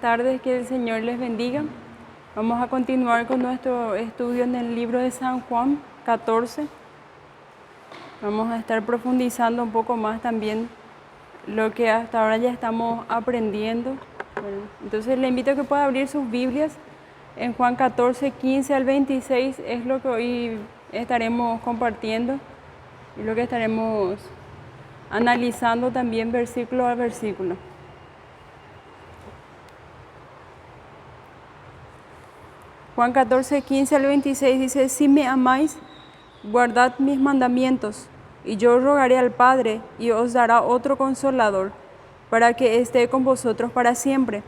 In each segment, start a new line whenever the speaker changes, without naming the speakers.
tardes, que el Señor les bendiga. Vamos a continuar con nuestro estudio en el libro de San Juan 14. Vamos a estar profundizando un poco más también lo que hasta ahora ya estamos aprendiendo. Entonces le invito a que pueda abrir sus Biblias en Juan 14, 15 al 26, es lo que hoy estaremos compartiendo y lo que estaremos analizando también versículo a versículo. Juan 14, 15 al 26 dice: si me amáis, guardad mis mandamientos, y yo rogaré al Padre, y os dará otro Consolador, para que esté con vosotros para siempre,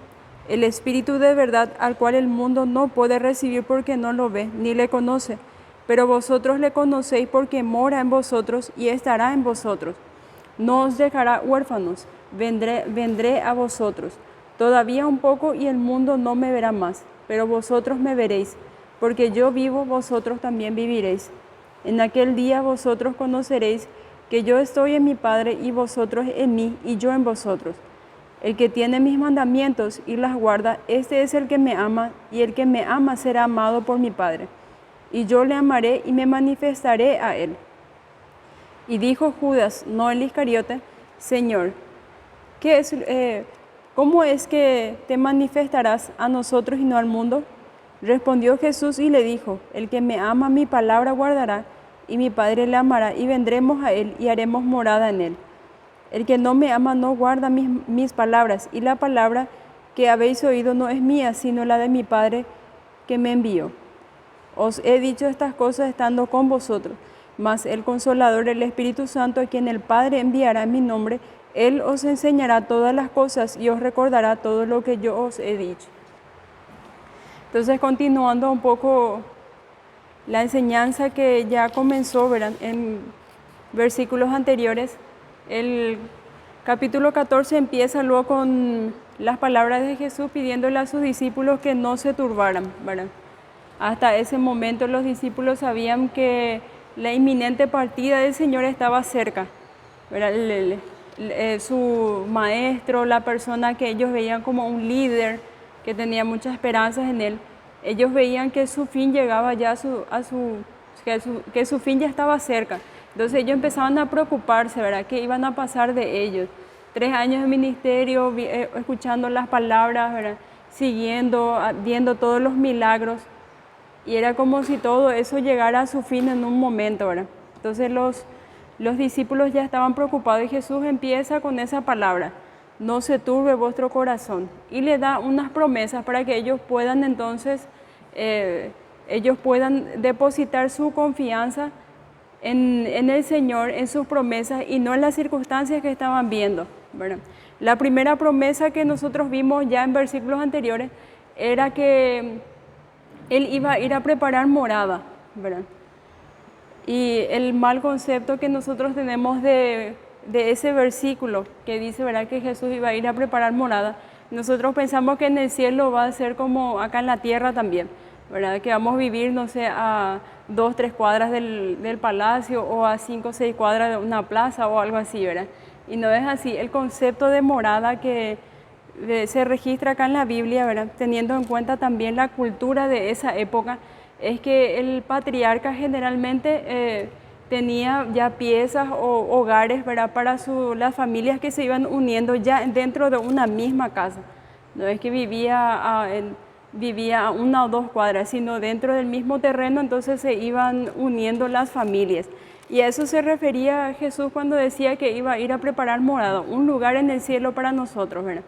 el Espíritu de verdad, al cual el mundo no puede recibir porque no lo ve, ni le conoce, pero vosotros le conocéis porque mora en vosotros y estará en vosotros. No os dejará huérfanos, vendré a vosotros. Todavía un poco y el mundo no me verá más, pero vosotros me veréis, porque yo vivo, vosotros también viviréis. En aquel día vosotros conoceréis que yo estoy en mi Padre y vosotros en mí y yo en vosotros. El que tiene mis mandamientos y las guarda, este es el que me ama, y el que me ama será amado por mi Padre. Y yo le amaré y me manifestaré a él. Y dijo Judas, no el Iscariote: Señor, ¿cómo es que te manifestarás a nosotros y no al mundo? Respondió Jesús y le dijo: el que me ama mi palabra guardará, y mi Padre le amará, y vendremos a él y haremos morada en él. El que no me ama no guarda mis palabras, y la palabra que habéis oído no es mía, sino la de mi Padre que me envió. Os he dicho estas cosas estando con vosotros, mas el Consolador, el Espíritu Santo, a quien el Padre enviará en mi nombre, Él os enseñará todas las cosas y os recordará todo lo que yo os he dicho. Entonces, continuando un poco la enseñanza que ya comenzó, ¿verdad?, en versículos anteriores, el capítulo 14 empieza luego con las palabras de Jesús pidiéndole a sus discípulos que no se turbaran, ¿verdad? Hasta ese momento los discípulos sabían que la inminente partida del Señor estaba cerca, ¿verdad? Su maestro, la persona que ellos veían como un líder, que tenía muchas esperanzas en él, ellos veían que su fin llegaba ya que su fin ya estaba cerca. Entonces ellos empezaban a preocuparse, ¿verdad?, qué iban a pasar de ellos. 3 años de ministerio, escuchando las palabras, ¿verdad?, siguiendo, viendo todos los milagros. Y era como si todo eso llegara a su fin en un momento, ¿verdad? Entonces los discípulos ya estaban preocupados y Jesús empieza con esa palabra: no se turbe vuestro corazón. Y le da unas promesas para que ellos puedan entonces, depositar su confianza en el Señor, en sus promesas y no en las circunstancias que estaban viendo, ¿verdad? La primera promesa que nosotros vimos ya en versículos anteriores era que Él iba a ir a preparar morada, ¿verdad? Y el mal concepto que nosotros tenemos de ese versículo que dice, ¿verdad?, que Jesús iba a ir a preparar morada, nosotros pensamos que en el cielo va a ser como acá en la tierra también, ¿verdad?, que vamos a vivir, no sé, a 2, 3 cuadras del palacio o a 5, 6 cuadras de una plaza o algo así, ¿verdad? Y no es así. El concepto de morada que se registra acá en la Biblia, ¿verdad?, teniendo en cuenta también la cultura de esa época, es que el patriarca generalmente tenía ya piezas o hogares, ¿verdad?, para las familias que se iban uniendo ya dentro de una misma casa. No es que vivía a 1 o 2 cuadras, sino dentro del mismo terreno, entonces se iban uniendo las familias. Y a eso se refería Jesús cuando decía que iba a ir a preparar morada, un lugar en el cielo para nosotros, ¿verdad?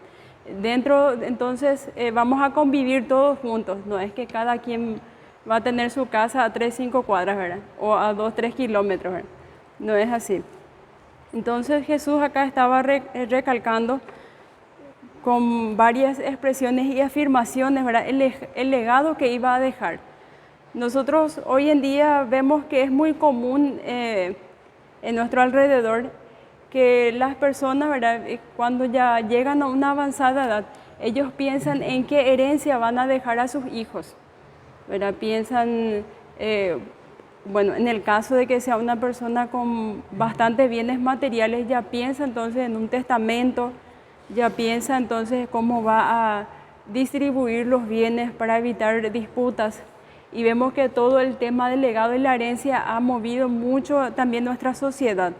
Dentro, entonces, vamos a convivir todos juntos, no es que cada quien va a tener su casa a 3, 5 cuadras, ¿verdad?, o a 2, 3 kilómetros, ¿verdad? No es así. Entonces Jesús acá estaba recalcando con varias expresiones y afirmaciones, ¿verdad?, el legado que iba a dejar. Nosotros hoy en día vemos que es muy común en nuestro alrededor que las personas, ¿verdad?, cuando ya llegan a una avanzada edad, ellos piensan en qué herencia van a dejar a sus hijos, ¿verdad? Piensan, bueno, en el caso de que sea una persona con bastantes bienes materiales, ya piensa entonces en un testamento, ya piensa entonces cómo va distribuir los bienes, para evitar disputas. Y vemos que todo el tema del legado y la herencia ha movido mucho también nuestra sociedad,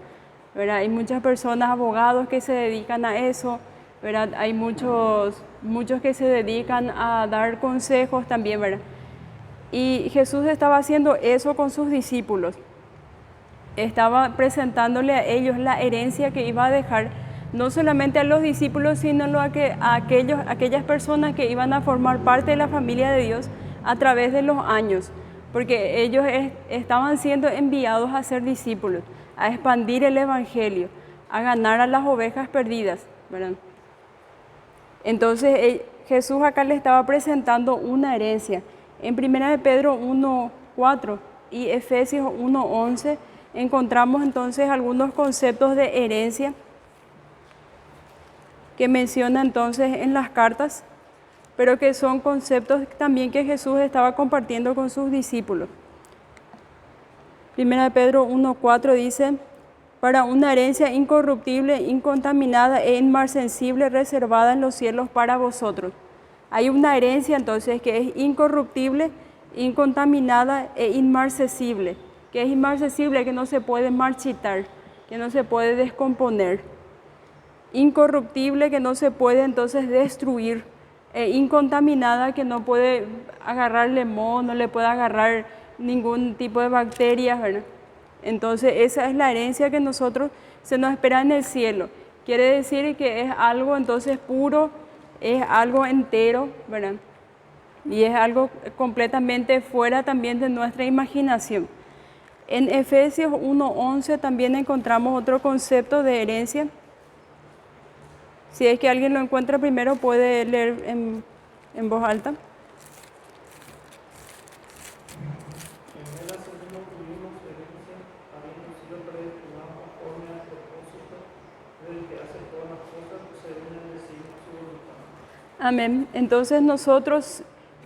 ¿verdad? Hay muchas personas, abogados que se dedican a eso, ¿verdad? Hay muchos que se dedican a dar consejos también, ¿verdad? Y Jesús estaba haciendo eso con sus discípulos. Estaba presentándole a ellos la herencia que iba a dejar, no solamente a los discípulos, sino a aquellas personas que iban a formar parte de la familia de Dios a través de los años, porque ellos estaban siendo enviados a ser discípulos, a expandir el Evangelio, a ganar a las ovejas perdidas, ¿verdad? Entonces Jesús acá le estaba presentando una herencia. En 1 de Pedro 1:4 y Efesios 1:11 encontramos entonces algunos conceptos de herencia que menciona entonces en las cartas, pero que son conceptos también que Jesús estaba compartiendo con sus discípulos. 1 de Pedro 1:4 dice: para una herencia incorruptible, incontaminada e inmarcesible, reservada en los cielos para vosotros. Hay una herencia entonces que es incorruptible, incontaminada e inmarcesible. Que es inmarcesible, que no se puede marchitar, que no se puede descomponer. Incorruptible, que no se puede entonces destruir. E incontaminada, que no puede agarrarle moho, no le puede agarrar ningún tipo de bacterias, ¿verdad? Entonces esa es la herencia que se nos espera en el cielo. Quiere decir que es algo entonces puro, es algo entero, ¿verdad? Y es algo completamente fuera también de nuestra imaginación. En Efesios 1:11 también encontramos otro concepto de herencia. Si es que alguien lo encuentra primero, puede leer en voz alta. Amén. Entonces nosotros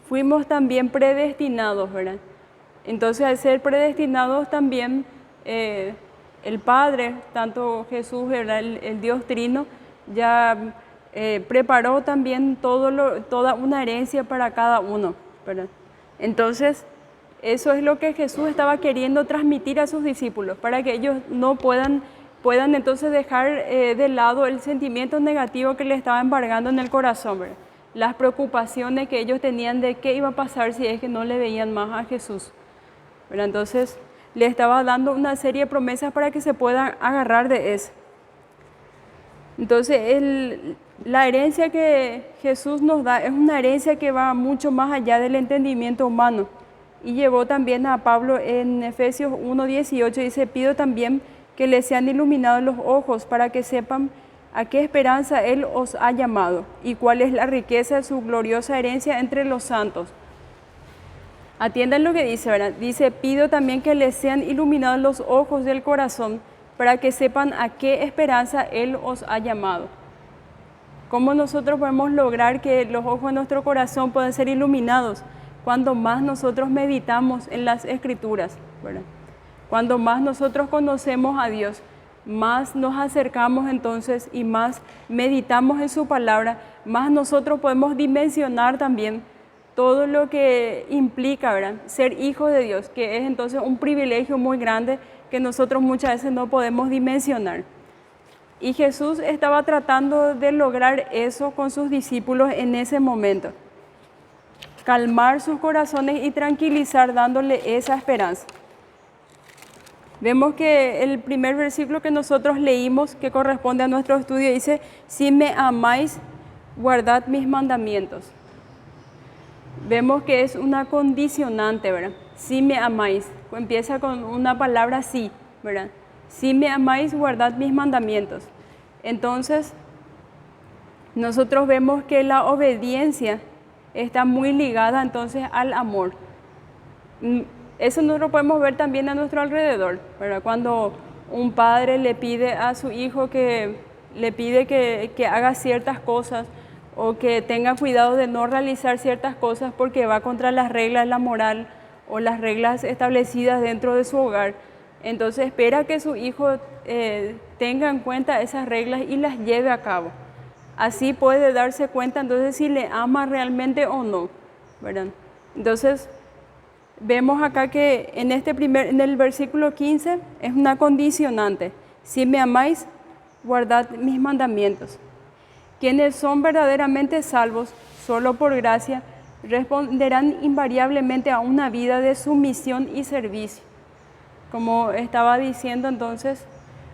fuimos también predestinados, ¿verdad? Entonces al ser predestinados también el Padre, tanto Jesús, ¿verdad? El Dios Trino, ya preparó también toda una herencia para cada uno, ¿verdad? Entonces eso es lo que Jesús estaba queriendo transmitir a sus discípulos, para que ellos no puedan entonces dejar de lado el sentimiento negativo que le estaba embargando en el corazón, ¿verdad? Las preocupaciones que ellos tenían de qué iba a pasar si es que no le veían más a Jesús, ¿verdad? Entonces le estaba dando una serie de promesas para que se puedan agarrar de eso. Entonces la herencia que Jesús nos da es una herencia que va mucho más allá del entendimiento humano. Y llevó también a Pablo en Efesios 1:18, dice: pido también que les sean iluminados los ojos para que sepan a qué esperanza Él os ha llamado y cuál es la riqueza de su gloriosa herencia entre los santos. Atiendan lo que dice, ¿verdad? Dice: pido también que les sean iluminados los ojos del corazón para que sepan a qué esperanza Él os ha llamado. ¿Cómo nosotros podemos lograr que los ojos de nuestro corazón puedan ser iluminados? Cuando más nosotros meditamos en las Escrituras, ¿verdad? Cuando más nosotros conocemos a Dios, más nos acercamos entonces y más meditamos en su palabra, más nosotros podemos dimensionar también todo lo que implica, ¿verdad?, ser hijo de Dios, que es entonces un privilegio muy grande que nosotros muchas veces no podemos dimensionar. Y Jesús estaba tratando de lograr eso con sus discípulos en ese momento. Calmar sus corazones y tranquilizar, dándole esa esperanza. Vemos que el primer versículo que nosotros leímos, que corresponde a nuestro estudio, dice: si me amáis, guardad mis mandamientos. Vemos que es una condicionante, ¿verdad? Si me amáis, empieza con una palabra sí, ¿verdad? Si me amáis, guardad mis mandamientos. Entonces, nosotros vemos que la obediencia está muy ligada entonces al amor. Eso nosotros podemos ver también a nuestro alrededor, ¿verdad? Cuando un padre le pide a su hijo que haga ciertas cosas, o que tenga cuidado de no realizar ciertas cosas porque va contra las reglas, la moral o las reglas establecidas dentro de su hogar. Entonces espera que su hijo tenga en cuenta esas reglas y las lleve a cabo. Así puede darse cuenta entonces si le ama realmente o no, ¿verdad? Entonces, vemos acá que en el versículo 15 es una condicionante. Si me amáis, guardad mis mandamientos. Quienes son verdaderamente salvos, solo por gracia, responderán invariablemente a una vida de sumisión y servicio. Como estaba diciendo entonces,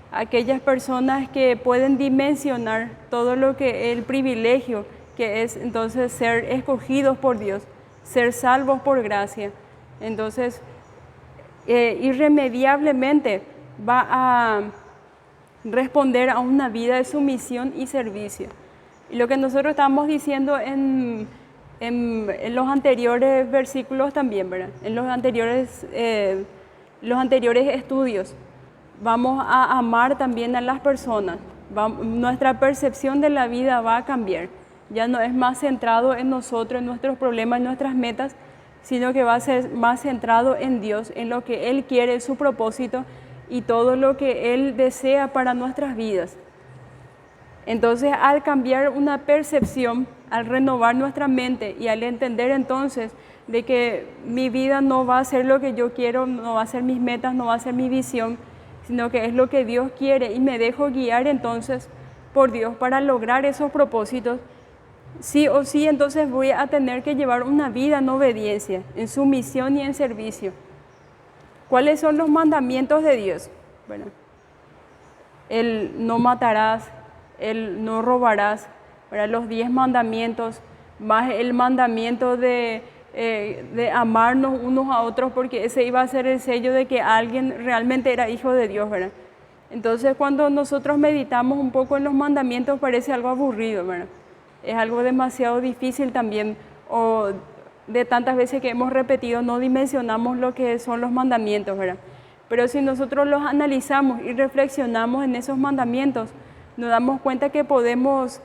aquellas personas que pueden dimensionar todo lo que el privilegio que es entonces ser escogidos por Dios, ser salvos por gracia, entonces irremediablemente va a responder a una vida de sumisión y servicio. Y lo que nosotros estamos diciendo en los anteriores versículos también, ¿verdad? En los anteriores estudios, vamos a amar también a las personas. Nuestra percepción de la vida va a cambiar. Ya no es más centrado en nosotros, en nuestros problemas, en nuestras metas, sino que va a ser más centrado en Dios, en lo que Él quiere, su propósito y todo lo que Él desea para nuestras vidas. Entonces, al cambiar una percepción, al renovar nuestra mente y al entender entonces de que mi vida no va a ser lo que yo quiero, no va a ser mis metas, no va a ser mi visión, sino que es lo que Dios quiere y me dejo guiar entonces por Dios para lograr esos propósitos, sí o sí entonces voy a tener que llevar una vida en obediencia, en sumisión y en servicio. ¿Cuáles son los mandamientos de Dios? Bueno, el no matarás, el no robarás, para los 10 mandamientos, más el mandamiento de amarnos unos a otros, porque ese iba a ser el sello de que alguien realmente era hijo de Dios, ¿verdad? Entonces, cuando nosotros meditamos un poco en los mandamientos, parece algo aburrido, ¿verdad? Es algo demasiado difícil también, o de tantas veces que hemos repetido, no dimensionamos lo que son los mandamientos, ¿verdad? Pero si nosotros los analizamos y reflexionamos en esos mandamientos, nos damos cuenta que podemos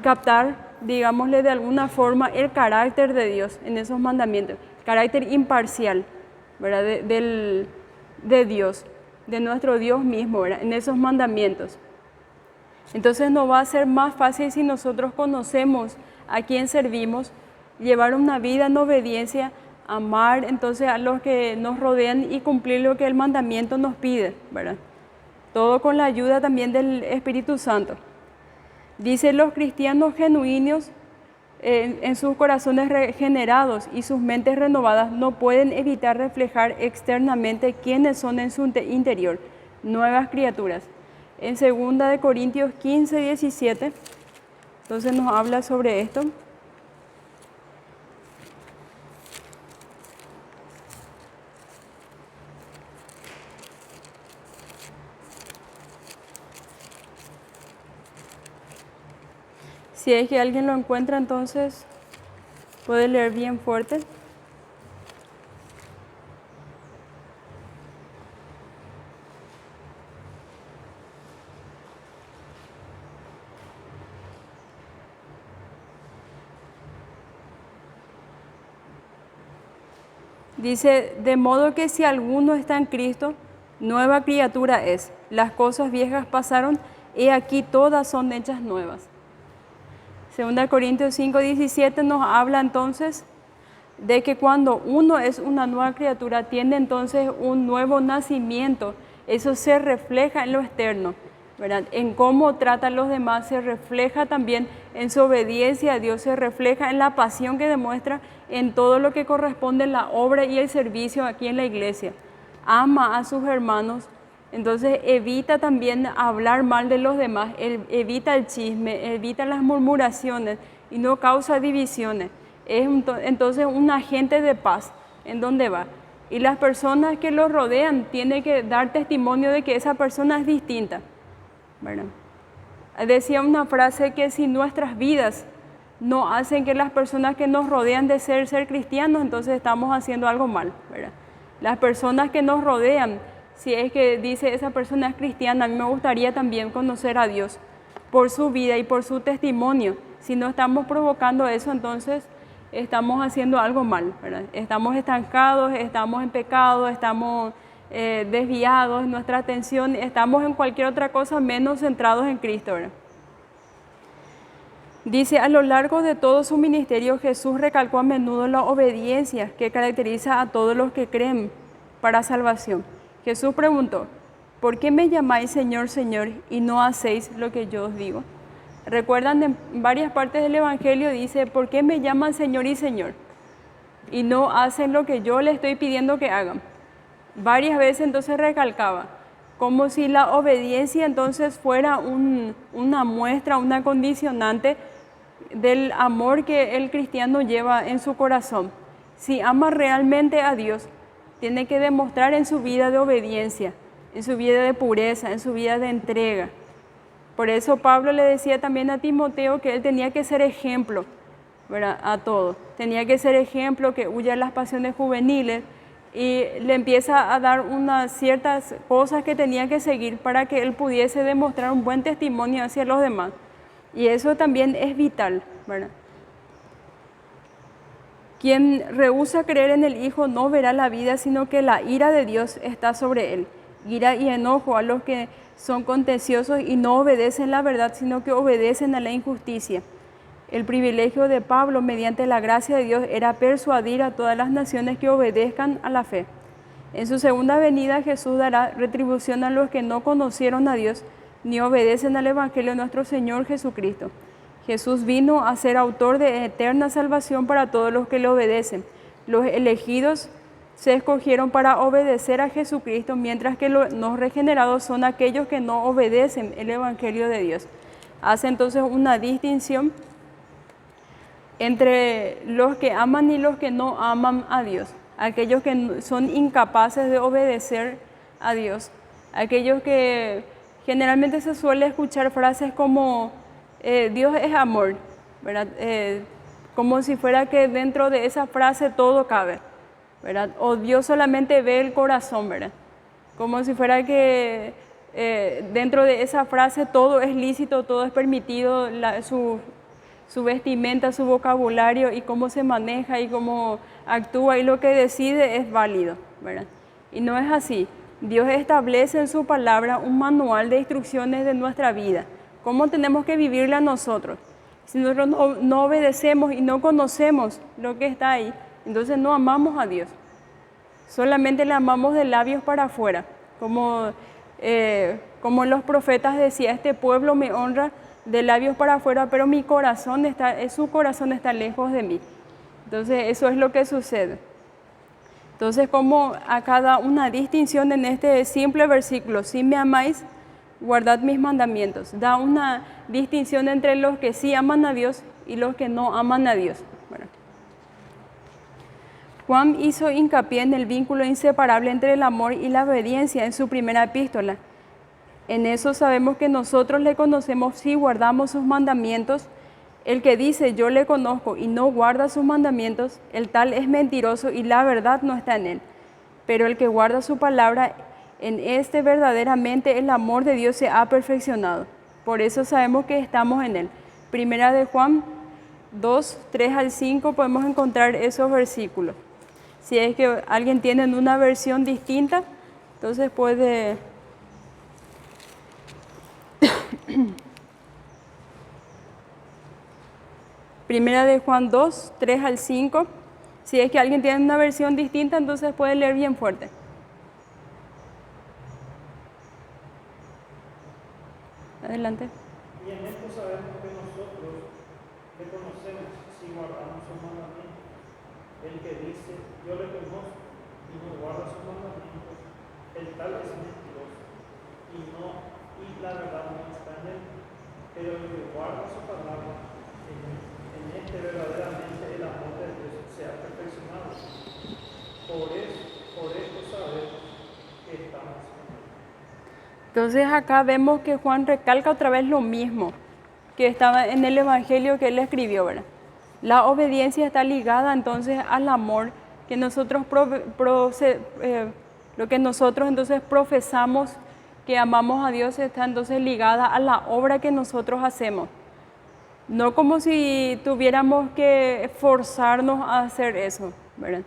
captar, digámosle de alguna forma, el carácter de Dios en esos mandamientos, carácter imparcial, ¿verdad? De Dios, de nuestro Dios mismo, ¿verdad? En esos mandamientos. Entonces nos va a ser más fácil si nosotros conocemos a quién servimos, llevar una vida en obediencia, amar entonces a los que nos rodean y cumplir lo que el mandamiento nos pide, ¿verdad? Todo con la ayuda también del Espíritu Santo. Dice, los cristianos genuinos en sus corazones regenerados y sus mentes renovadas no pueden evitar reflejar externamente quiénes son en su interior, nuevas criaturas. En 2 Corintios 15, 17, entonces nos habla sobre esto. Si es que alguien lo encuentra, entonces puede leer bien fuerte. Dice, de modo que si alguno está en Cristo, nueva criatura es. Las cosas viejas pasaron, y aquí todas son hechas nuevas. 2 Corintios 5, 17 nos habla entonces de que cuando uno es una nueva criatura, tiene entonces un nuevo nacimiento. Eso se refleja en lo externo, ¿verdad? En cómo trata a los demás, se refleja también en su obediencia a Dios, se refleja en la pasión que demuestra en todo lo que corresponde a la obra y el servicio aquí en la iglesia. Ama a sus hermanos, entonces evita también hablar mal de los demás, evita el chisme, evita las murmuraciones y no causa divisiones. Es entonces un agente de paz en donde va. Y las personas que lo rodean tienen que dar testimonio de que esa persona es distinta, ¿verdad? Decía una frase que si nuestras vidas no hacen que las personas que nos rodean de ser cristianos, entonces estamos haciendo algo mal, ¿verdad? Las personas que nos rodean, si es que dice esa persona es cristiana, a mí me gustaría también conocer a Dios por su vida y por su testimonio. Si no estamos provocando eso, entonces estamos haciendo algo mal, ¿verdad? Estamos estancados, estamos en pecado, estamos desviados, nuestra atención, estamos en cualquier otra cosa menos centrados en Cristo, ¿verdad? Dice, a lo largo de todo su ministerio, Jesús recalcó a menudo la obediencia que caracteriza a todos los que creen para salvación. Jesús preguntó, ¿por qué me llamáis Señor, Señor, y no hacéis lo que yo os digo? Recuerdan, en varias partes del Evangelio dice, ¿por qué me llaman Señor y Señor? Y no hacen lo que yo les estoy pidiendo que hagan. Varias veces entonces recalcaba, como si la obediencia entonces fuera una muestra, una condicionante del amor que el cristiano lleva en su corazón. Si ama realmente a Dios, tiene que demostrar en su vida de obediencia, en su vida de pureza, en su vida de entrega. Por eso Pablo le decía también a Timoteo que él tenía que ser ejemplo, ¿verdad? A todo. Tenía que ser ejemplo, que huya las pasiones juveniles, y le empieza a dar unas ciertas cosas que tenía que seguir para que él pudiese demostrar un buen testimonio hacia los demás. Y eso también es vital, ¿verdad? Quien rehúsa creer en el Hijo no verá la vida, sino que la ira de Dios está sobre él. Ira y enojo a los que son contenciosos y no obedecen la verdad, sino que obedecen a la injusticia. El privilegio de Pablo, mediante la gracia de Dios, era persuadir a todas las naciones que obedezcan a la fe. En su segunda venida, Jesús dará retribución a los que no conocieron a Dios ni obedecen al Evangelio de nuestro Señor Jesucristo. Jesús vino a ser autor de eterna salvación para todos los que le obedecen. Los elegidos se escogieron para obedecer a Jesucristo, mientras que los no regenerados son aquellos que no obedecen el Evangelio de Dios. Hace entonces una distinción entre los que aman y los que no aman a Dios, aquellos que son incapaces de obedecer a Dios, aquellos que generalmente se suele escuchar frases como Dios es amor, ¿verdad? Como si fuera que dentro de esa frase todo cabe, ¿verdad? O Dios solamente ve el corazón, ¿verdad? Como si fuera que dentro de esa frase todo es lícito, todo es permitido, su vestimenta, su vocabulario y cómo se maneja y cómo actúa y lo que decide es válido, ¿verdad? Y no es así. Dios establece en su palabra un manual de instrucciones de nuestra vida. ¿Cómo tenemos que vivirla nosotros? Si nosotros no obedecemos y no conocemos lo que está ahí, entonces no amamos a Dios. Solamente le amamos de labios para afuera. Como los profetas decían, este pueblo me honra de labios para afuera, pero su corazón está lejos de mí. Entonces eso es lo que sucede. Entonces, como acá da una distinción en este simple versículo, si me amáis, guardad mis mandamientos. Da una distinción entre los que sí aman a Dios y los que no aman a Dios. Bueno. Juan hizo hincapié en el vínculo inseparable entre el amor y la obediencia en su primera epístola. En eso sabemos que nosotros le conocemos si guardamos sus mandamientos. El que dice yo le conozco y no guarda sus mandamientos, el tal es mentiroso y la verdad no está en él. Pero el que guarda su palabra, en este verdaderamente el amor de Dios se ha perfeccionado. Por eso sabemos que estamos en él. Primera de Juan 2, 3 al 5 podemos encontrar esos versículos. Si es que alguien tiene una versión distinta, entonces puede... Primera de Juan 2, 3 al 5. Si es que alguien tiene una versión distinta, entonces puede leer bien fuerte. Adelante.
Y en esto sabemos que nosotros le conocemos si guardamos sus mandamientos. El que dice yo le conozco y no guarda sus mandamientos, el tal es mentiroso y la verdad no está en él. Pero el que guarda su palabra, en este verdaderamente el amor de Dios se ha perfeccionado. Por esto sabemos que estamos en él.
Entonces acá vemos que Juan recalca otra vez lo mismo que estaba en el Evangelio que él escribió, ¿verdad? La obediencia está ligada entonces al amor que nosotros lo que nosotros entonces profesamos que amamos a Dios está entonces ligada a la obra que nosotros hacemos. No como si tuviéramos que forzarnos a hacer eso, ¿verdad?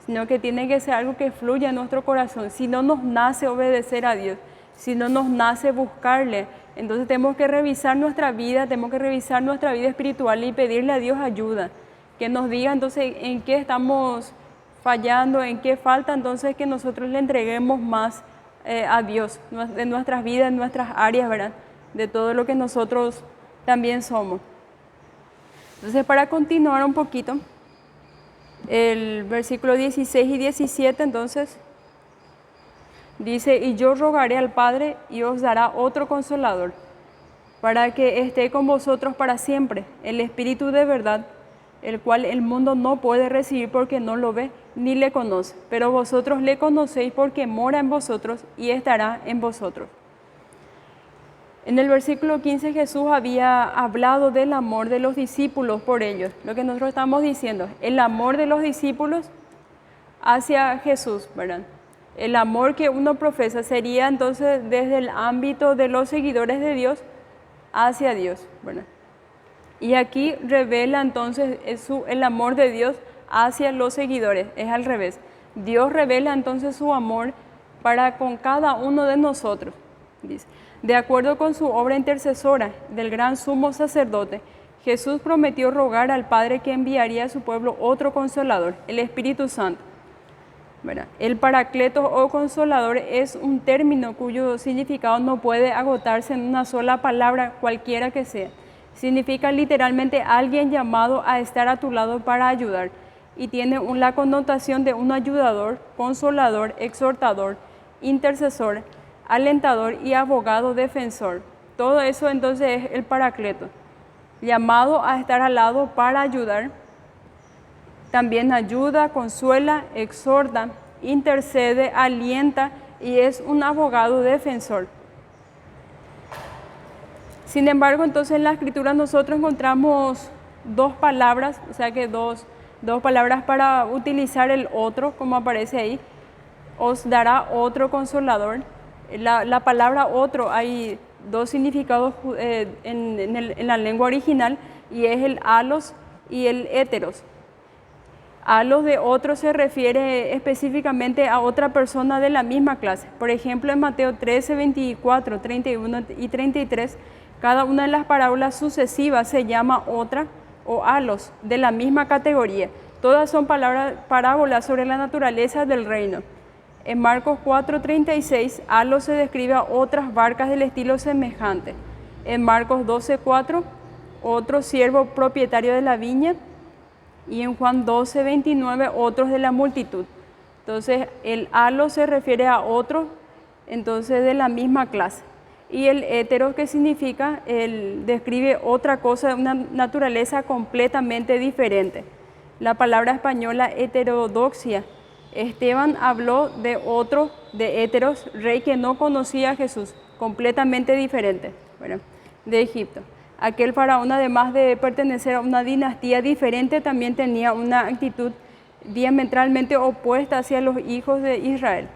sino que tiene que ser algo que fluya en nuestro corazón. Si no nos nace obedecer a Dios, si no nos nace buscarle, entonces tenemos que revisar nuestra vida espiritual y pedirle a Dios ayuda, que nos diga entonces en qué estamos fallando, en qué falta, entonces que nosotros le entreguemos más a Dios, de nuestras vidas, en nuestras áreas, ¿verdad? De todo lo que nosotros también somos. Entonces, para continuar un poquito, el versículo 16 y 17, entonces, dice, y yo rogaré al Padre y os dará otro consolador, para que esté con vosotros para siempre, el Espíritu de verdad, el cual el mundo no puede recibir porque no lo ve ni le conoce, pero vosotros le conocéis porque mora en vosotros y estará en vosotros. En el versículo 15 Jesús había hablado del amor de los discípulos por ellos. Lo que nosotros estamos diciendo, el amor de los discípulos hacia Jesús, ¿verdad? El amor que uno profesa sería entonces desde el ámbito de los seguidores de Dios hacia Dios, ¿verdad? Y aquí revela entonces el amor de Dios hacia los seguidores, es al revés. Dios revela entonces su amor para con cada uno de nosotros, dice. De acuerdo con su obra intercesora del gran sumo sacerdote, Jesús prometió rogar al Padre que enviaría a su pueblo otro consolador, el Espíritu Santo. ¿Verdad? El Paracletos o consolador es un término cuyo significado no puede agotarse en una sola palabra, cualquiera que sea. Significa literalmente alguien llamado a estar a tu lado para ayudar y tiene la connotación de un ayudador, consolador, exhortador, intercesor, alentador y abogado defensor. Todo eso entonces es el Paracleto, llamado a estar al lado para ayudar. También ayuda, consuela, exhorta, intercede, alienta y es un abogado defensor. Sin embargo, entonces en la Escritura nosotros encontramos dos palabras, o sea que dos palabras para utilizar el otro, como aparece ahí. Os dará otro consolador. La palabra otro, hay dos significados en la lengua original y es el alos y el héteros. Alos de otro se refiere específicamente a otra persona de la misma clase. Por ejemplo, en Mateo 13, 24, 31 y 33, cada una de las parábolas sucesivas se llama otra o alos de la misma categoría. Todas son parábolas sobre la naturaleza del reino. En Marcos 4:36, alos se describe a otras barcas del estilo semejante. En Marcos 12:4, otro siervo propietario de la viña. Y en Juan 12:29, otros de la multitud. Entonces, el alos se refiere a otro, entonces de la misma clase. Y el hétero, que significa, describe otra cosa de una naturaleza completamente diferente. La palabra española heterodoxia. Esteban habló de otro, de héteros, rey que no conocía a Jesús, completamente diferente, ¿verdad? De Egipto. Aquel faraón, además de pertenecer a una dinastía diferente, también tenía una actitud diametralmente opuesta hacia los hijos de Israel.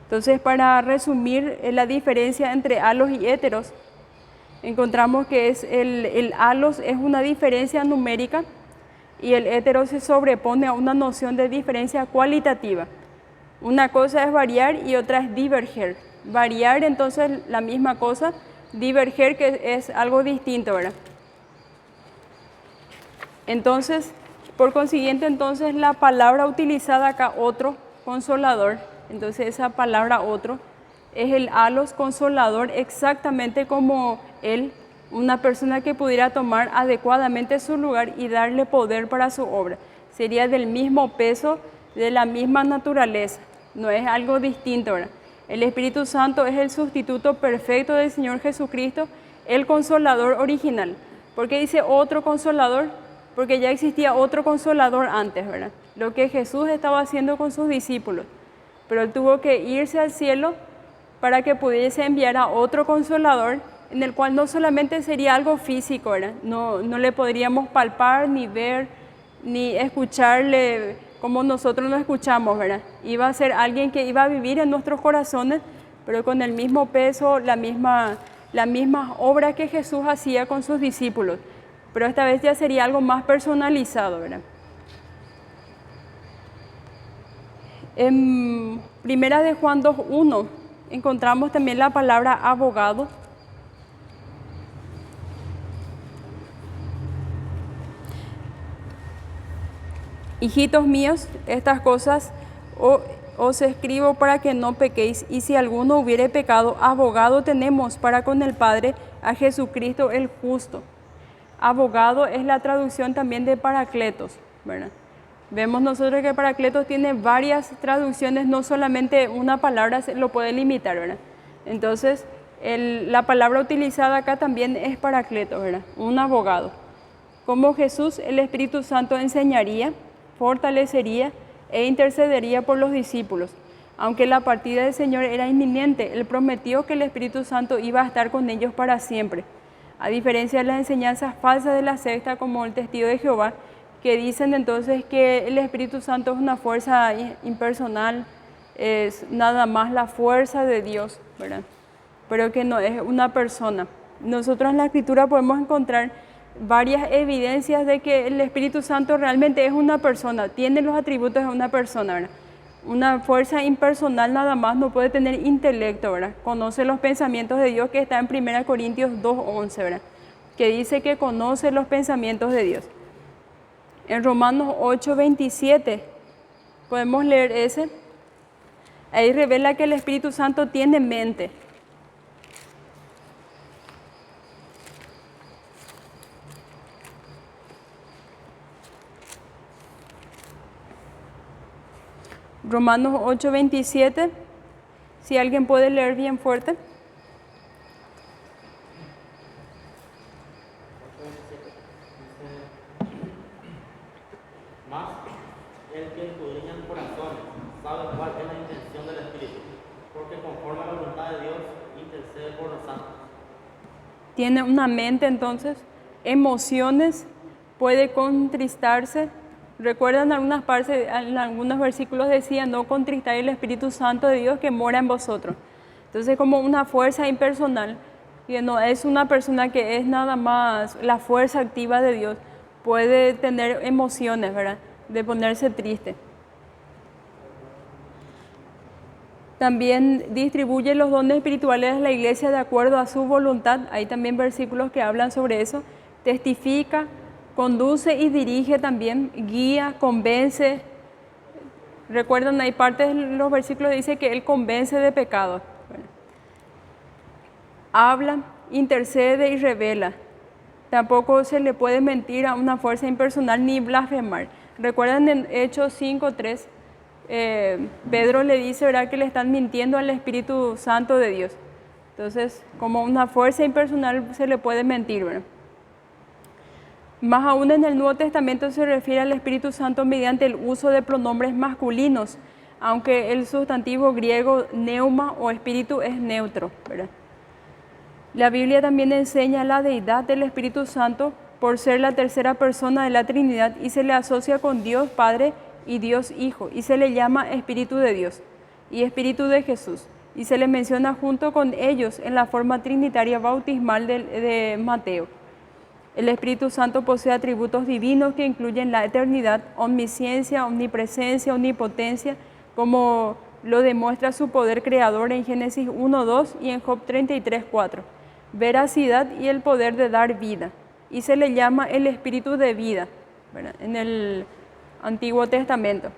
Entonces, para resumir la diferencia entre alos y héteros, encontramos que el alos es una diferencia numérica y el hétero se sobrepone a una noción de diferencia cualitativa. Una cosa es variar y otra es diverger. Variar, entonces, la misma cosa. Diverger, que es algo distinto, ¿verdad? Entonces, por consiguiente, entonces la palabra utilizada acá, otro, consolador, entonces esa palabra otro es el alos consolador, exactamente como él, una persona que pudiera tomar adecuadamente su lugar y darle poder para su obra. Sería del mismo peso, de la misma naturaleza, no es algo distinto, ¿verdad? El Espíritu Santo es el sustituto perfecto del Señor Jesucristo, el consolador original. ¿Por qué dice otro consolador? Porque ya existía otro consolador antes, ¿verdad? Lo que Jesús estaba haciendo con sus discípulos. Pero Él tuvo que irse al cielo para que pudiese enviar a otro consolador, en el cual no solamente sería algo físico, ¿verdad? No le podríamos palpar, ni ver, ni escucharle como nosotros lo escuchamos, ¿verdad? Iba a ser alguien que iba a vivir en nuestros corazones, pero con el mismo peso, la misma obra que Jesús hacía con sus discípulos. Pero esta vez ya sería algo más personalizado, ¿verdad? En Primera de Juan 2:1 encontramos también la palabra abogado. Hijitos míos, estas cosas os escribo para que no pequéis, y si alguno hubiere pecado, abogado tenemos para con el Padre, a Jesucristo el justo. Abogado es la traducción también de Paracletos, ¿verdad? Vemos nosotros que Paracletos tiene varias traducciones, no solamente una palabra se lo puede limitar, ¿verdad? Entonces, la palabra utilizada acá también es Paracletos, ¿verdad? Un abogado. Como Jesús, el Espíritu Santo enseñaría, fortalecería e intercedería por los discípulos. Aunque la partida del Señor era inminente, Él prometió que el Espíritu Santo iba a estar con ellos para siempre. A diferencia de las enseñanzas falsas de la secta, como el Testigo de Jehová, que dicen entonces que el Espíritu Santo es una fuerza impersonal, es nada más la fuerza de Dios, ¿verdad? Pero que no es una persona. Nosotros en la Escritura podemos encontrar varias evidencias de que el Espíritu Santo realmente es una persona, tiene los atributos de una persona, ¿verdad? Una fuerza impersonal nada más, no puede tener intelecto, ¿verdad? Conoce los pensamientos de Dios, que está en 1 Corintios 2:11, ¿verdad? Que dice que conoce los pensamientos de Dios. En Romanos 8:27 podemos leer ese. Ahí revela que el Espíritu Santo tiene mente. Romanos 8:27, si alguien puede leer bien fuerte.
Mas el que escudriña corazones sabe cuál es la intención del Espíritu, porque conforme a la voluntad de Dios intercede por los santos.
Tiene una mente entonces, emociones, puede contristarse. Recuerdan algunas partes, en algunos versículos decía, no contristar el Espíritu Santo de Dios que mora en vosotros. Entonces, como una fuerza impersonal, que no es una persona que es nada más la fuerza activa de Dios, puede tener emociones, ¿verdad? De ponerse triste. También distribuye los dones espirituales a la iglesia de acuerdo a su voluntad. Hay también versículos que hablan sobre eso. Testifica, conduce y dirige también, guía, convence. Recuerdan, hay partes de los versículos que dice que Él convence de pecado. Bueno. Habla, intercede y revela. Tampoco se le puede mentir a una fuerza impersonal ni blasfemar. Recuerdan en Hechos 5:3, Pedro le dice, ¿verdad?, que le están mintiendo al Espíritu Santo de Dios. Entonces, como una fuerza impersonal se le puede mentir, ¿verdad? Más aún en el Nuevo Testamento se refiere al Espíritu Santo mediante el uso de pronombres masculinos, aunque el sustantivo griego neuma o espíritu es neutro, ¿verdad? La Biblia también enseña la deidad del Espíritu Santo por ser la tercera persona de la Trinidad y se le asocia con Dios Padre y Dios Hijo y se le llama Espíritu de Dios y Espíritu de Jesús y se le menciona junto con ellos en la forma trinitaria bautismal de Mateo. El Espíritu Santo posee atributos divinos que incluyen la eternidad, omnisciencia, omnipresencia, omnipotencia, como lo demuestra su poder creador en Génesis 1:2 y en Job 33:4. Veracidad y el poder de dar vida. Y se le llama el Espíritu de vida, ¿verdad?, en el Antiguo Testamento.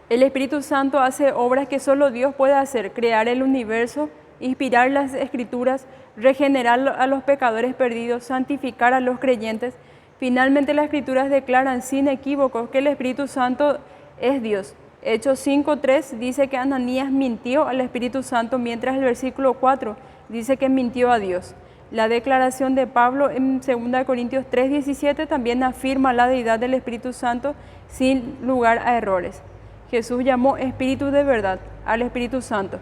El Espíritu Santo hace obras que solo Dios puede hacer: crear el universo, inspirar las Escrituras, regenerar a los pecadores perdidos, santificar a los creyentes. Finalmente, las Escrituras declaran sin equívocos que el Espíritu Santo es Dios. Hechos 5:3 dice que Ananías mintió al Espíritu Santo, mientras el versículo 4 dice que mintió a Dios. La declaración de Pablo en 2 Corintios 3:17 también afirma la deidad del Espíritu Santo sin lugar a errores. Jesús llamó Espíritu de verdad al Espíritu Santo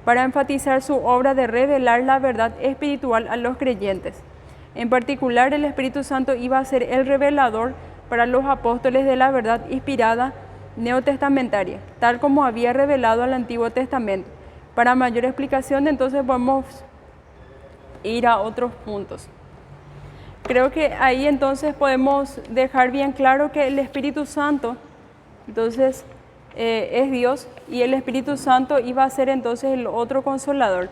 para enfatizar su obra de revelar la verdad espiritual a los creyentes. En particular, el Espíritu Santo iba a ser el revelador para los apóstoles de la verdad inspirada neotestamentaria, tal como había revelado al Antiguo Testamento. Para mayor explicación, entonces podemos ir a otros puntos. Creo que ahí entonces podemos dejar bien claro que el Espíritu Santo, entonces, es Dios y el Espíritu Santo iba a ser entonces el otro consolador.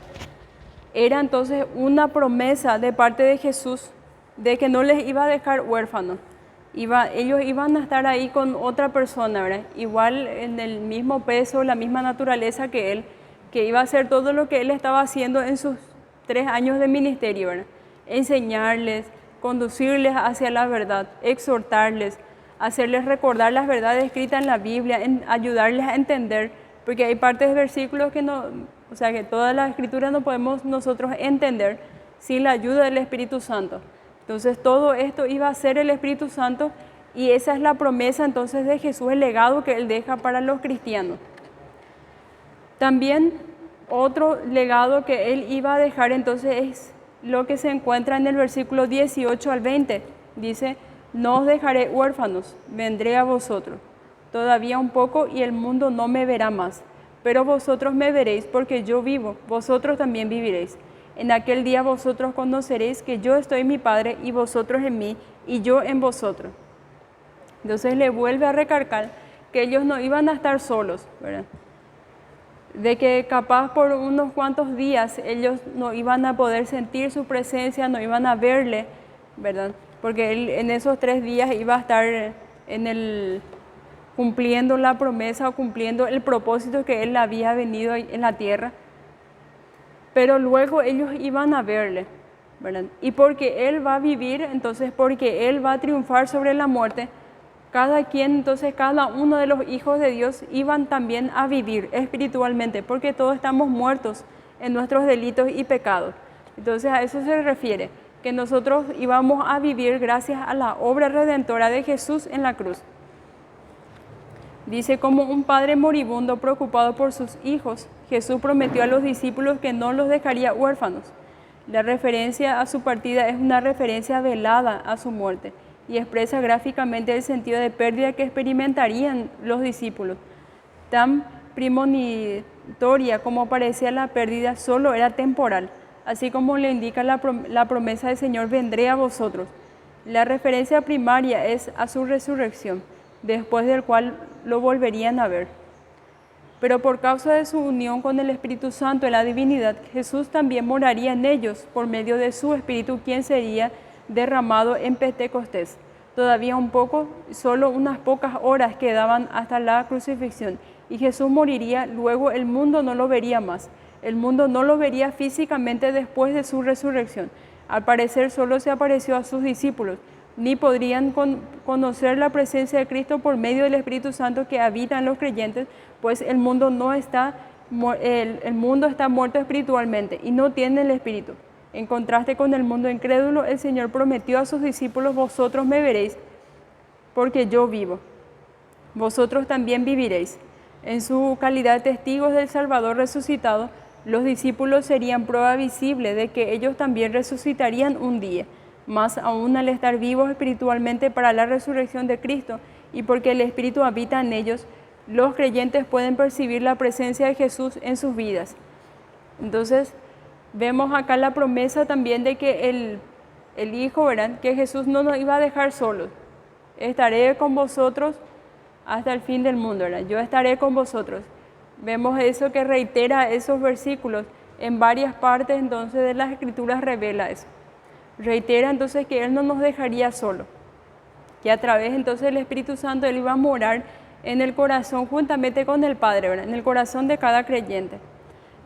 Era entonces una promesa de parte de Jesús de que no les iba a dejar huérfanos. Ellos iban a estar ahí con otra persona, ¿verdad? Igual en el mismo peso, la misma naturaleza que Él, que iba a hacer todo lo que Él estaba haciendo en sus 3 años de ministerio, ¿verdad? Enseñarles, conducirles hacia la verdad, exhortarles, hacerles recordar las verdades escritas en la Biblia, ayudarles a entender, porque hay partes de versículos que no, o sea, que toda la escritura no podemos nosotros entender sin la ayuda del Espíritu Santo. Entonces todo esto iba a ser el Espíritu Santo y esa es la promesa entonces de Jesús, el legado que Él deja para los cristianos. También otro legado que Él iba a dejar entonces es lo que se encuentra en el versículo 18 al 20. Dice, no os dejaré huérfanos, vendré a vosotros. Todavía un poco y el mundo no me verá más, pero vosotros me veréis porque yo vivo, vosotros también viviréis. En aquel día vosotros conoceréis que yo estoy en mi Padre y vosotros en mí y yo en vosotros. Entonces le vuelve a recalcar que ellos no iban a estar solos, ¿verdad? De que capaz por unos cuantos días ellos no iban a poder sentir su presencia, no iban a verle, ¿verdad? Porque Él en esos 3 días iba a estar cumpliendo la promesa o cumpliendo el propósito que Él había venido en la tierra. Pero luego ellos iban a verle, ¿verdad? Y porque Él va a vivir, entonces porque Él va a triunfar sobre la muerte, cada uno de los hijos de Dios iban también a vivir espiritualmente, porque todos estamos muertos en nuestros delitos y pecados. Entonces a eso se refiere, que nosotros íbamos a vivir gracias a la obra redentora de Jesús en la cruz. Dice, como un padre moribundo preocupado por sus hijos, Jesús prometió a los discípulos que no los dejaría huérfanos. La referencia a su partida es una referencia velada a su muerte y expresa gráficamente el sentido de pérdida que experimentarían los discípulos. Tan premonitoria como parecía la pérdida, solo era temporal, así como le indica la promesa del Señor, vendré a vosotros. La referencia primaria es a su resurrección, después del cual lo volverían a ver. Pero por causa de su unión con el Espíritu Santo en la divinidad, Jesús también moraría en ellos por medio de su Espíritu, quien sería derramado en Pentecostés. Todavía un poco, solo unas pocas horas quedaban hasta la crucifixión, y Jesús moriría, luego el mundo no lo vería más. El mundo no lo vería físicamente después de su resurrección. Al parecer solo se apareció a sus discípulos, ni podrían conocer la presencia de Cristo por medio del Espíritu Santo que habita en los creyentes, pues el mundo está muerto espiritualmente y no tiene el Espíritu. En contraste con el mundo incrédulo, el Señor prometió a sus discípulos, vosotros me veréis, porque yo vivo. Vosotros también viviréis. En su calidad de testigos del Salvador resucitado, los discípulos serían prueba visible de que ellos también resucitarían un día. Más aún al estar vivos espiritualmente para la resurrección de Cristo y porque el Espíritu habita en ellos, los creyentes pueden percibir la presencia de Jesús en sus vidas. Entonces, vemos acá la promesa también de que el Hijo, ¿verdad? Que Jesús no nos iba a dejar solos. Estaré con vosotros hasta el fin del mundo, ¿verdad? Yo estaré con vosotros. Vemos eso que reitera esos versículos en varias partes, entonces de las Escrituras revela eso. Reitera entonces que Él no nos dejaría solo, que a través entonces del Espíritu Santo Él iba a morar en el corazón juntamente con el Padre, ¿verdad? En el corazón de cada creyente.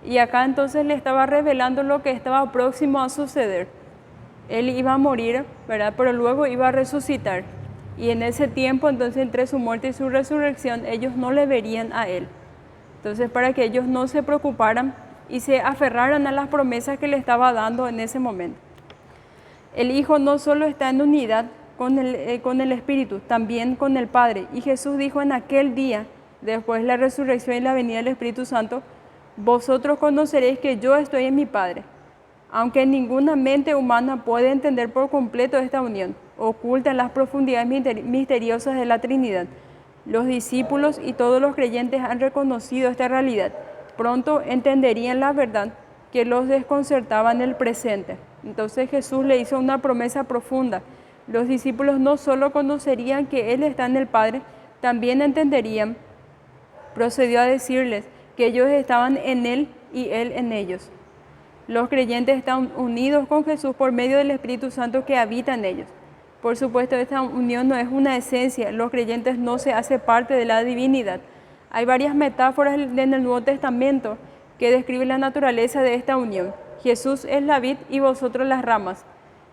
Y acá entonces le estaba revelando lo que estaba próximo a suceder. Él iba a morir, ¿verdad? Pero luego iba a resucitar. Y en ese tiempo, entonces, entre su muerte y su resurrección, ellos no le verían a Él. Entonces, para que ellos no se preocuparan y se aferraran a las promesas que le estaba dando en ese momento. El Hijo no solo está en unidad con el Espíritu, también con el Padre. Y Jesús dijo en aquel día, después de la resurrección y la venida del Espíritu Santo, vosotros conoceréis que yo estoy en mi Padre. Aunque ninguna mente humana puede entender por completo esta unión, oculta en las profundidades misteriosas de la Trinidad. Los discípulos y todos los creyentes han reconocido esta realidad. Pronto entenderían la verdad que los desconcertaba en el presente. Entonces Jesús le hizo una promesa profunda. Los discípulos no solo conocerían que Él está en el Padre, también entenderían procedió a decirles que ellos estaban en Él y Él en ellos. Los creyentes están unidos con Jesús por medio del Espíritu Santo que habita en ellos. Por supuesto, esta unión no es una esencia, los creyentes no se hacen parte de la divinidad. Hay varias metáforas en el Nuevo Testamento que describen la naturaleza de esta unión. Jesús es la vid y vosotros las ramas.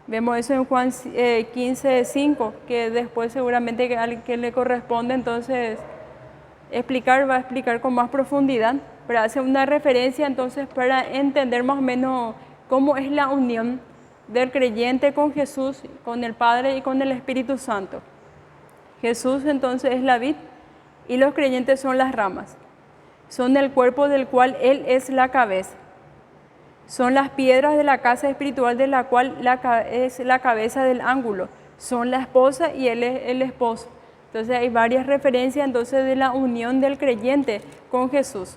Vemos eso en Juan 15:5, que después seguramente que al que le corresponde entonces va a explicar con más profundidad, pero hace una referencia entonces para entender más o menos cómo es la unión del creyente con Jesús, con el Padre y con el Espíritu Santo. Jesús entonces es la vid y los creyentes son las ramas. Son el cuerpo del cual Él es la cabeza. Son las piedras de la casa espiritual de la cual es la cabeza del ángulo. Son la esposa y Él es el esposo. Entonces hay varias referencias entonces de la unión del creyente con Jesús.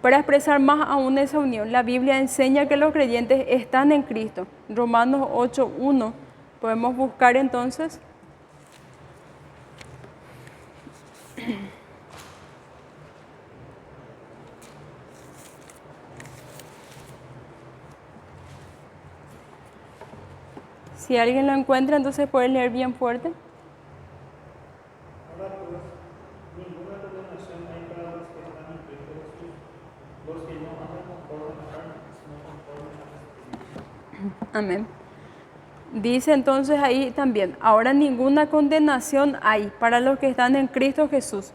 Para expresar más aún esa unión, la Biblia enseña que los creyentes están en Cristo. Romanos 8:1. Podemos buscar entonces. Si alguien lo encuentra, entonces puede leer bien fuerte.
Ahora pues, ninguna condenación hay para los que están en Cristo Jesús, los que no andan conforme a la carne, sino conforme al Espíritu.
Amén. Dice entonces ahí también, ahora ninguna condenación hay para los que están en Cristo Jesús.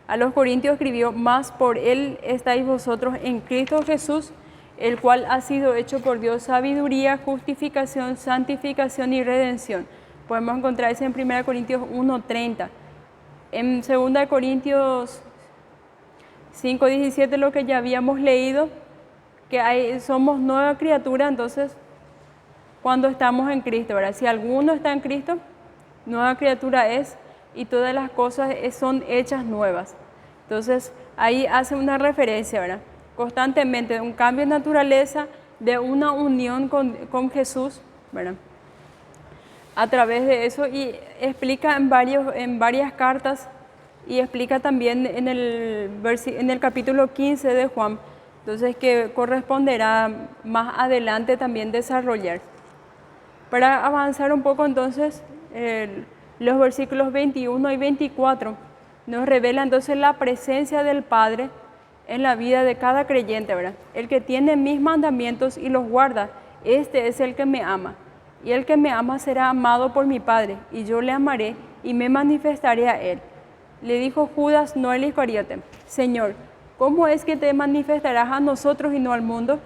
A los Corintios escribió, más por Él estáis vosotros en Cristo Jesús, el cual ha sido hecho por Dios sabiduría, justificación, santificación y redención. Podemos encontrar eso en 1 Corintios 1:30. En 2 Corintios 5:17, lo que ya habíamos leído, que somos nueva criatura, entonces, cuando estamos en Cristo, ¿verdad? Si alguno está en Cristo, nueva criatura es, y todas las cosas son hechas nuevas. Entonces, ahí hace una referencia, ¿verdad? Constantemente de un cambio de naturaleza, de una unión con Jesús, ¿verdad? A través de eso, y explica en varias cartas, y explica también en el capítulo 15 de Juan, entonces que corresponderá más adelante también desarrollar. Para avanzar un poco entonces, los versículos 21 y 24 nos revelan entonces la presencia del Padre en la vida de cada creyente, ¿verdad? El que tiene mis mandamientos y los guarda, este es el que me ama. Y el que me ama será amado por mi Padre, y yo le amaré y me manifestaré a él. Le dijo Judas, no el Iscariote, Señor, ¿cómo es que te manifestarás a nosotros y no al mundo?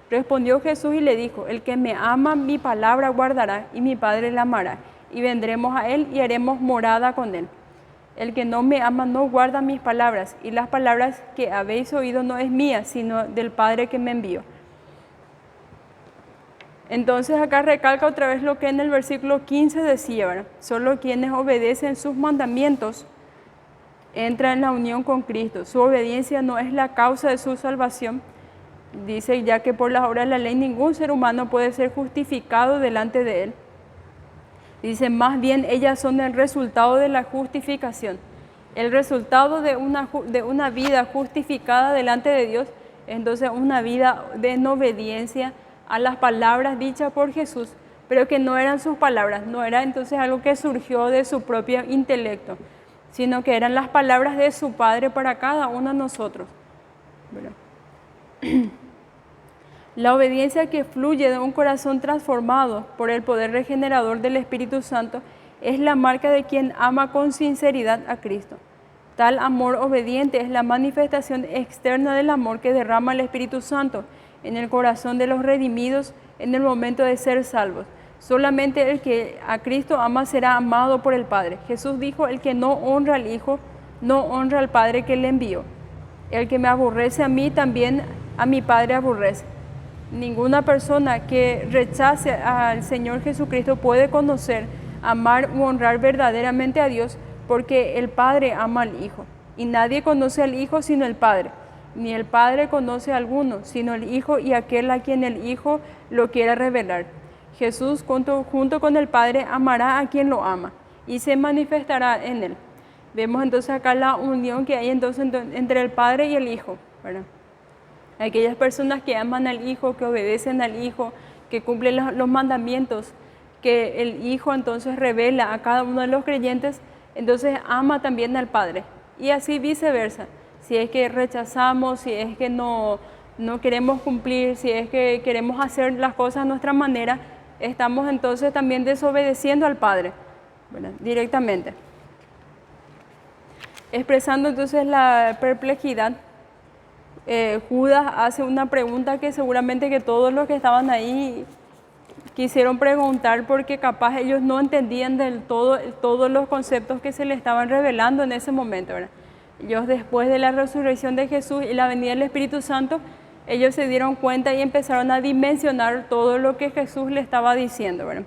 Respondió Jesús y le dijo, el que me ama mi palabra guardará, y mi Padre le amará, y vendremos a él y haremos morada con él. El que no me ama no guarda mis palabras, y las palabras que habéis oído no es mía, sino del Padre que me envió. Entonces acá recalca otra vez lo que en el versículo 15 decía, ¿verdad? Solo quienes obedecen sus mandamientos entran en la unión con Cristo. Su obediencia no es la causa de su salvación. Dice, ya que por las obras de la ley ningún ser humano puede ser justificado delante de él. Dice, más bien ellas son el resultado de la justificación. El resultado de una vida justificada delante de Dios, entonces una vida en obediencia a las palabras dichas por Jesús, pero que no eran sus palabras, no era entonces algo que surgió de su propio intelecto, sino que eran las palabras de su Padre para cada uno de nosotros. La obediencia que fluye de un corazón transformado por el poder regenerador del Espíritu Santo es la marca de quien ama con sinceridad a Cristo. Tal amor obediente es la manifestación externa del amor que derrama el Espíritu Santo en el corazón de los redimidos en el momento de ser salvos. Solamente el que a Cristo ama será amado por el Padre. Jesús dijo, el que no honra al Hijo, no honra al Padre que le envió. El que me aborrece a mí, también a mi Padre aborrece. Ninguna persona que rechace al Señor Jesucristo puede conocer, amar u honrar verdaderamente a Dios, porque el Padre ama al Hijo. Y nadie conoce al Hijo sino el Padre. Ni el Padre conoce a alguno, sino el Hijo y aquel a quien el Hijo lo quiera revelar. Jesús, junto con el Padre, amará a quien lo ama y se manifestará en él. Vemos entonces acá la unión que hay entonces entre el Padre y el Hijo, ¿verdad? Aquellas personas que aman al Hijo, que obedecen al Hijo, que cumplen los mandamientos que el Hijo entonces revela a cada uno de los creyentes, entonces ama también al Padre. Y así viceversa. Si es que rechazamos, si es que no queremos cumplir, si es que queremos hacer las cosas a nuestra manera, estamos entonces también desobedeciendo al Padre, ¿verdad? Directamente. Expresando entonces la perplejidad, Judas hace una pregunta que seguramente que todos los que estaban ahí quisieron preguntar, porque capaz ellos no entendían del todo todos los conceptos que se les estaban revelando en ese momento, ¿verdad? Ellos, después de la resurrección de Jesús y la venida del Espíritu Santo, ellos se dieron cuenta y empezaron a dimensionar todo lo que Jesús le estaba diciendo, ¿verdad?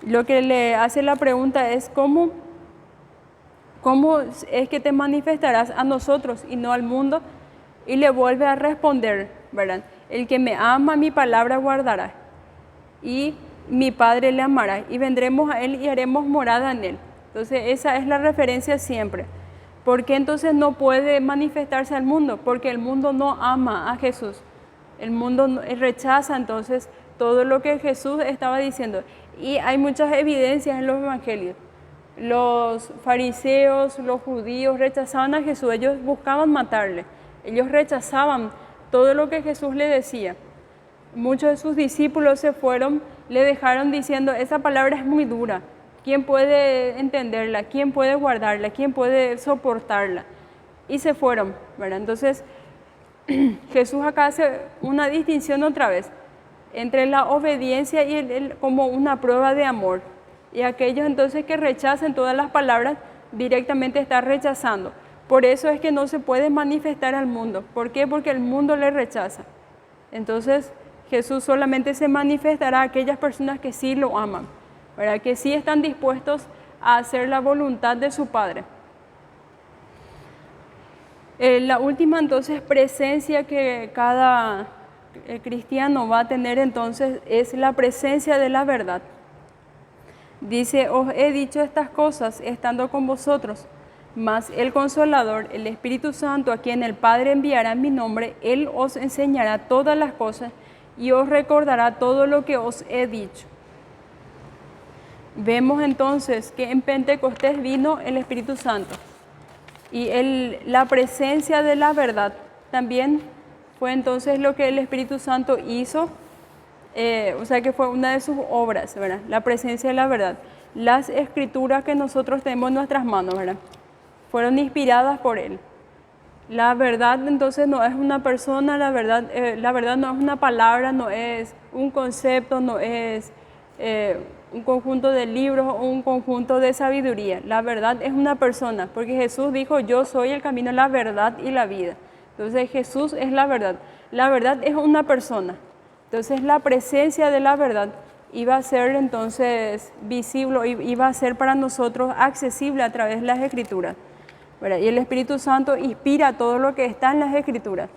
Lo que le hace la pregunta es: ¿cómo es que te manifestarás a nosotros y no al mundo? Y le vuelve a responder, ¿verdad? El que me ama, mi palabra guardará, y mi Padre le amará, y vendremos a él y haremos morada en él. Entonces esa es la referencia siempre. ¿Por qué entonces no puede manifestarse al mundo? Porque el mundo no ama a Jesús. El mundo rechaza entonces todo lo que Jesús estaba diciendo. Y hay muchas evidencias en los evangelios. Los fariseos, los judíos rechazaban a Jesús, ellos buscaban matarle. Ellos rechazaban todo lo que Jesús le decía. Muchos de sus discípulos se fueron, le dejaron diciendo: esa palabra es muy dura. ¿Quién puede entenderla? ¿Quién puede guardarla? ¿Quién puede soportarla? Y se fueron, ¿verdad? Entonces, Jesús acá hace una distinción otra vez entre la obediencia y como una prueba de amor. Y aquellos entonces que rechazan todas las palabras, directamente está rechazando. Por eso es que no se puede manifestar al mundo. ¿Por qué? Porque el mundo le rechaza. Entonces, Jesús solamente se manifestará a aquellas personas que sí lo aman, ¿verdad? Que sí están dispuestos a hacer la voluntad de su Padre. La última entonces presencia que cada cristiano va a tener entonces es la presencia de la verdad. Dice: os he dicho estas cosas estando con vosotros, mas el Consolador, el Espíritu Santo, a quien el Padre enviará en mi nombre, Él os enseñará todas las cosas y os recordará todo lo que os he dicho. Vemos entonces que en Pentecostés vino el Espíritu Santo y la presencia de la verdad también fue entonces lo que el Espíritu Santo hizo, o sea que fue una de sus obras, ¿verdad? La presencia de la verdad. Las escrituras que nosotros tenemos en nuestras manos, ¿verdad?, fueron inspiradas por Él. La verdad entonces no es una persona, la verdad no es una palabra, no es un concepto, no es un conjunto de libros o un conjunto de sabiduría. La verdad es una persona, porque Jesús dijo: yo soy el camino, la verdad y la vida. Entonces Jesús es la verdad. La verdad es una persona. Entonces la presencia de la verdad iba a ser entonces visible, iba a ser para nosotros accesible a través de las Escrituras, ¿verdad? Y el Espíritu Santo inspira todo lo que está en las Escrituras.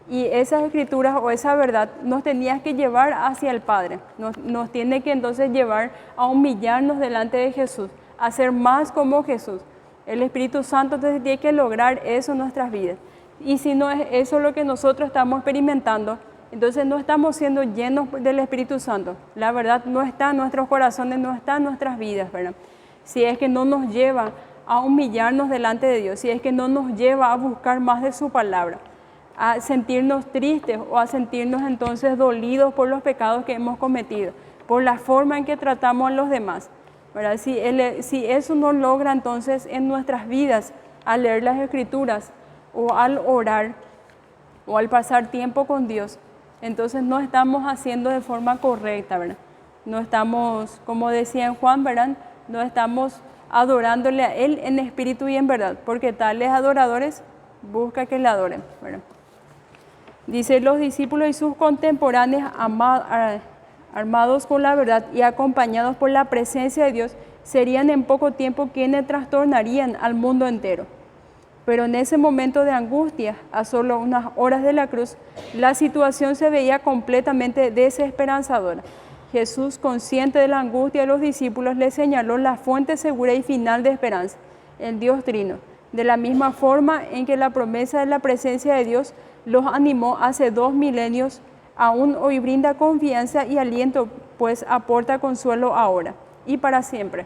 Y esas Escrituras o esa verdad nos tenía que llevar hacia el Padre. Nos tiene que entonces llevar a humillarnos delante de Jesús, a ser más como Jesús. El Espíritu Santo entonces tiene que lograr eso en nuestras vidas. Y si no es eso lo que nosotros estamos experimentando, entonces no estamos siendo llenos del Espíritu Santo. La verdad no está en nuestros corazones, no está en nuestras vidas, ¿verdad? Si es que no nos lleva a humillarnos delante de Dios, si es que no nos lleva a buscar más de su palabra, a sentirnos tristes o a sentirnos entonces dolidos por los pecados que hemos cometido, por la forma en que tratamos a los demás, ¿verdad? Si eso no logra entonces en nuestras vidas, al leer las Escrituras o al orar o al pasar tiempo con Dios, entonces no estamos haciendo de forma correcta, ¿verdad? No estamos, como decía en Juan, ¿verdad?, no estamos adorándole a Él en espíritu y en verdad, porque tales adoradores busca que le adoren, ¿verdad? Dice: los discípulos y sus contemporáneos armados con la verdad y acompañados por la presencia de Dios serían en poco tiempo quienes trastornarían al mundo entero. Pero en ese momento de angustia, a solo unas horas de la cruz, la situación se veía completamente desesperanzadora. Jesús, consciente de la angustia de los discípulos, les señaló la fuente segura y final de esperanza. el Dios Trino. De la misma forma en que la promesa de la presencia de Dios los animó hace 2 milenios, aún hoy brinda confianza y aliento, pues aporta consuelo ahora y para siempre.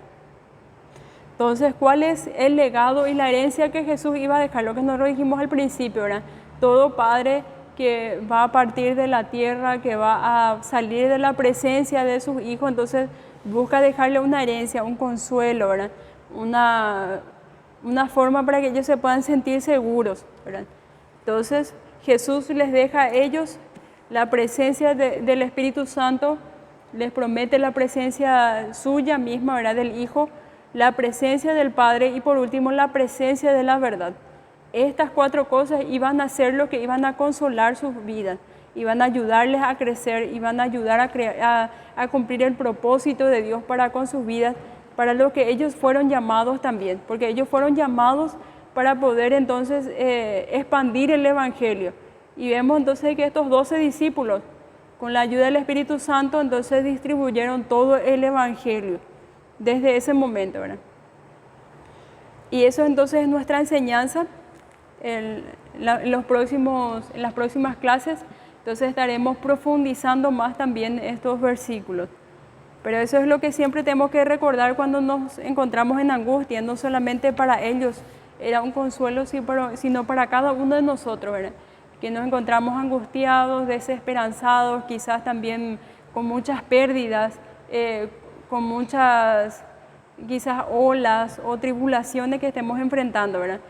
Entonces, ¿cuál es el legado y la herencia que Jesús iba a dejar? Lo que nosotros dijimos al principio, ¿verdad? Todo padre que va a partir de la tierra, que va a salir de la presencia de sus hijos, entonces busca dejarle una herencia, un consuelo, ¿verdad? Una forma para que ellos se puedan sentir seguros, ¿verdad? Entonces, Jesús les deja a ellos la presencia del Espíritu Santo, les promete la presencia suya misma, ¿verdad? Del Hijo, la presencia del Padre y por último la presencia de la verdad. Estas 4 cosas iban a ser lo que iban a consolar sus vidas, iban a ayudarles a crecer, iban a ayudar a cumplir el propósito de Dios para con sus vidas, para lo que ellos fueron llamados también, porque ellos fueron llamados para poder entonces expandir el Evangelio. Y vemos entonces que estos 12 discípulos, con la ayuda del Espíritu Santo, entonces distribuyeron todo el Evangelio desde ese momento, ¿verdad? Y eso entonces es nuestra enseñanza. En las próximas clases, entonces estaremos profundizando más también estos versículos. Pero eso es lo que siempre tenemos que recordar cuando nos encontramos en angustia, no solamente para ellos era un consuelo, sino para cada uno de nosotros, ¿verdad? Que nos encontramos angustiados, desesperanzados, quizás también con muchas pérdidas, con muchas quizás olas o tribulaciones que estemos enfrentando, ¿verdad?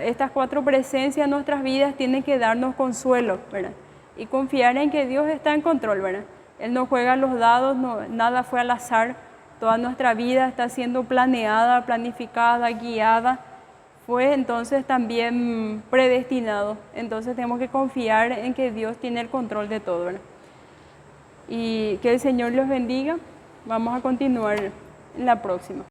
Estas 4 presencias en nuestras vidas tienen que darnos consuelo, ¿verdad? Y confiar en que Dios está en control, ¿verdad? Él no juega los dados, nada fue al azar, toda nuestra vida está siendo planeada, planificada, guiada, fue entonces también predestinado. Entonces tenemos que confiar en que Dios tiene el control de todo, ¿verdad? Y que el Señor los bendiga. Vamos a continuar en la próxima.